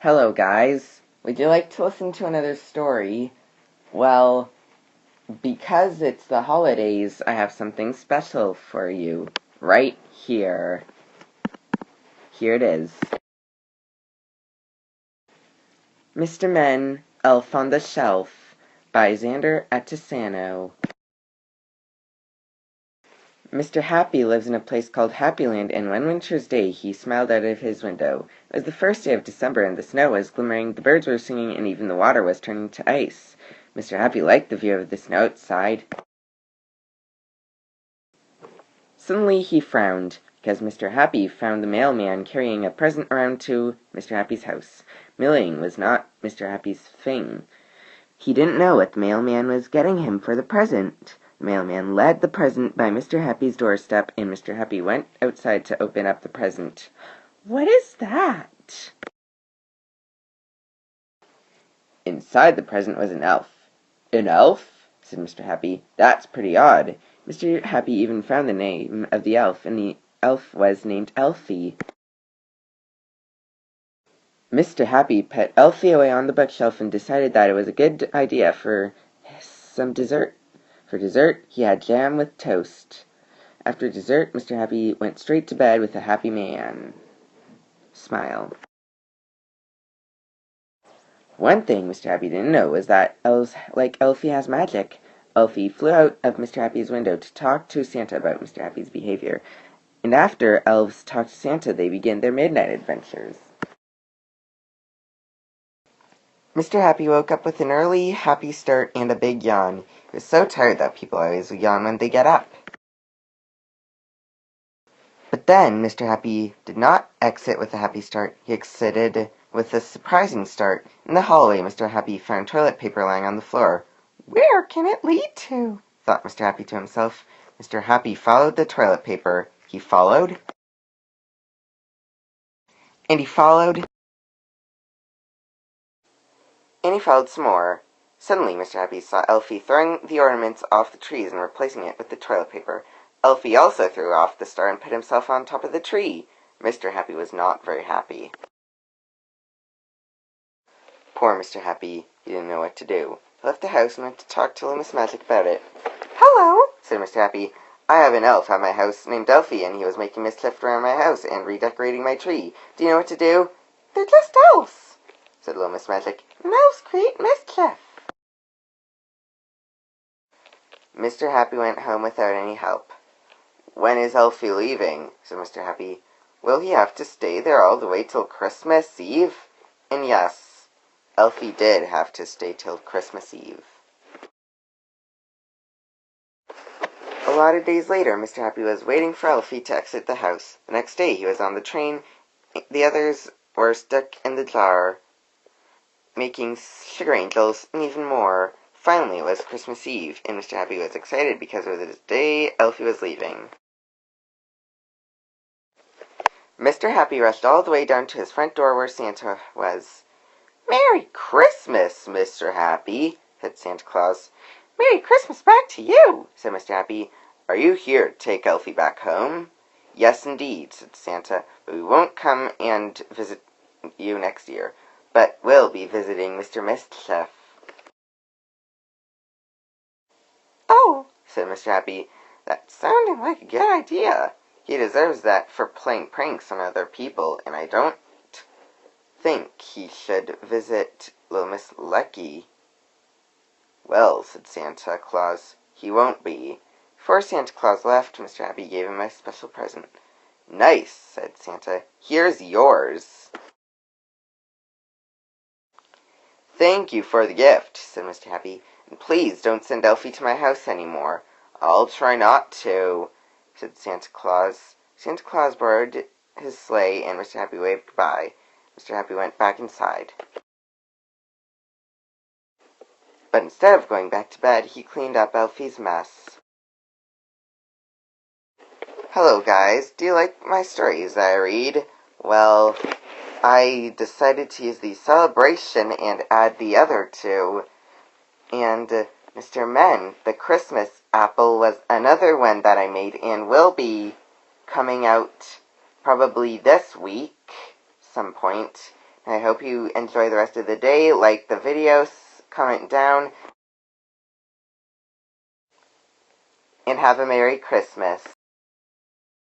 Hello, guys. Would you like to listen to another story? Well, because it's the holidays, I have something special for you right here. Here it is. Mr. Men, Elf on the Shelf by Xander Attisano. Mr. Happy lives in a place called Happyland, and one winter's day he smiled out of his window. It was the first day of December, and the snow was glimmering, the birds were singing, and even the water was turning to ice. Mr. Happy liked the view of the snow outside. Suddenly he frowned, because Mr. Happy found the mailman carrying a present around to Mr. Happy's house. Mailing was not Mr. Happy's thing. He didn't know what the mailman was getting him for the present. The mailman led the present by Mr. Happy's doorstep, and Mr. Happy went outside to open up the present. "What is that?" Inside the present was an elf. "An elf?" said Mr. Happy. "That's pretty odd." Mr. Happy even found the name of the elf, and the elf was named Elfie. Mr. Happy put Elfie away on the bookshelf and decided that it was a good idea for some dessert. For dessert, he had jam with toast. After dessert, Mr. Happy went straight to bed with a happy man. Smile. One thing Mr. Happy didn't know was that elves like Elfie has magic. Elfie flew out of Mr. Happy's window to talk to Santa about Mr. Happy's behavior. And after elves talked to Santa, they began their midnight adventures. Mr. Happy woke up with an early, happy start and a big yawn. He was so tired that people always yawn when they get up. But then Mr. Happy did not exit with a happy start. He exited with a surprising start. In the hallway, Mr. Happy found toilet paper lying on the floor. "Where can it lead to?" thought Mr. Happy to himself. Mr. Happy followed the toilet paper. He followed, and he followed, and he followed some more. Suddenly, Mr. Happy saw Elfie throwing the ornaments off the trees and replacing it with the toilet paper. Elfie also threw off the star and put himself on top of the tree. Mr. Happy was not very happy. Poor Mr. Happy. He didn't know what to do. He left the house and went to talk to Miss Magic about it. "Hello," said Mr. Happy. "I have an elf at my house named Elfie, and he was making mischief around my house and redecorating my tree. Do you know what to do?" "They're just elves," said little Miss Magic. "And elves create mischief." Mr. Happy went home without any help. "When is Elfie leaving?" said Mr. Happy. "Will he have to stay there all the way till Christmas Eve?" And yes, Elfie did have to stay till Christmas Eve. A lot of days later, Mr. Happy was waiting for Elfie to exit the house. The next day he was on the train. The others were stuck in the jar, making sugar angels and even more. Finally, it was Christmas Eve, and Mr. Happy was excited because it was the day Elfie was leaving. Mr. Happy rushed all the way down to his front door where Santa was. "Merry Christmas, Mr. Happy," said Santa Claus. "Merry Christmas back to you," said Mr. Happy. "Are you here to take Elfie back home?" "Yes, indeed," said Santa, "but we won't come and visit you next year, but we'll be visiting Mr. Mischief." "Oh," said Mr. Happy, "that sounded like a good idea. He deserves that for playing pranks on other people, and I don't think he should visit little Miss Lucky." "Well," said Santa Claus, "he won't be." Before Santa Claus left, Mr. Happy gave him a special present. "Nice," said Santa. "Here's yours." "Thank you for the gift," said Mr. Happy, "and please don't send Elfie to my house any more." "I'll try not to," said Santa Claus. Santa Claus borrowed his sleigh, and Mr. Happy waved goodbye. Mr. Happy went back inside. But instead of going back to bed, he cleaned up Elfie's mess. Hello, guys. Do you like my stories that I read? Well, I decided to use the celebration and add the other two. And Mr. Men, the Christmas apple, was another one that I made and will be coming out probably this week, some point. I hope you enjoy the rest of the day. Like the video, comment down, and have a Merry Christmas.